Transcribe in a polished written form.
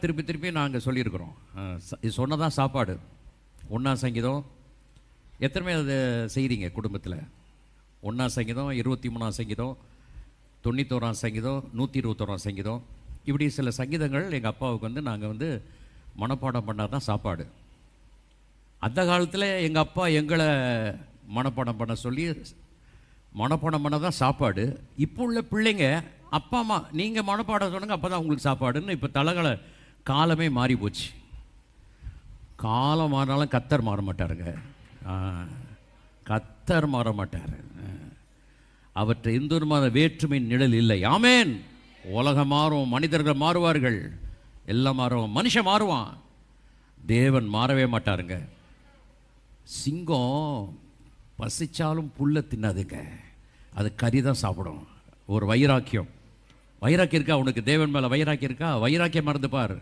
திருப்பி திருப்பி நாங்கள் சொல்லியிருக்கிறோம். இது சொன்னதான் சாப்பாடு. 1ஆம் சங்கீதம் எத்தனை அதை செய்கிறீங்க குடும்பத்தில்? 1ஆம் சங்கீதம், 23ஆம் சங்கீதம், 91ஆம் சங்கீதம், 121ஆம் சங்கீதம், இப்படி சில சங்கீதங்கள் எங்கள் அப்பாவுக்கு நாங்கள் மனப்பாடம் பண்ணால் தான் சாப்பாடு. அந்த காலத்தில் எங்கள் அப்பா எங்களை மனப்பாடம் பண்ண சொல்லி மனப்பாடம் பண்ண தான் சாப்பாடு. இப்போ உள்ள பிள்ளைங்க அப்பா அம்மா நீங்கள் மனப்பாடம் சொன்னுங்க அப்போ தான் உங்களுக்கு சாப்பாடுன்னு இப்போ தலைகளை காலமே மாறி போச்சு. காலம் மாறினாலும் கத்தர் மாற மாட்டாருங்க. கத்தர் மாற மாட்டார். அவற்றை எந்த ஒரு வேற்றுமை நிழல் இல்லை. ஆமேன். உலகம் மாறும், மனிதர்கள் மாறுவார்கள், எல்லாம் மாறும், மனுஷன் மாறுவான், தேவன் மாறவே மாட்டாருங்க. சிங்கம் பசிச்சாலும் புல்லை தின்னாதுங்க, அது கறி தான் சாப்பிடும். ஒரு வைராக்கியம் இருக்கா உனக்கு? தேவன் மேலே வைராக்கியம் இருக்கா? வைராக்கியம் மறந்து பார்.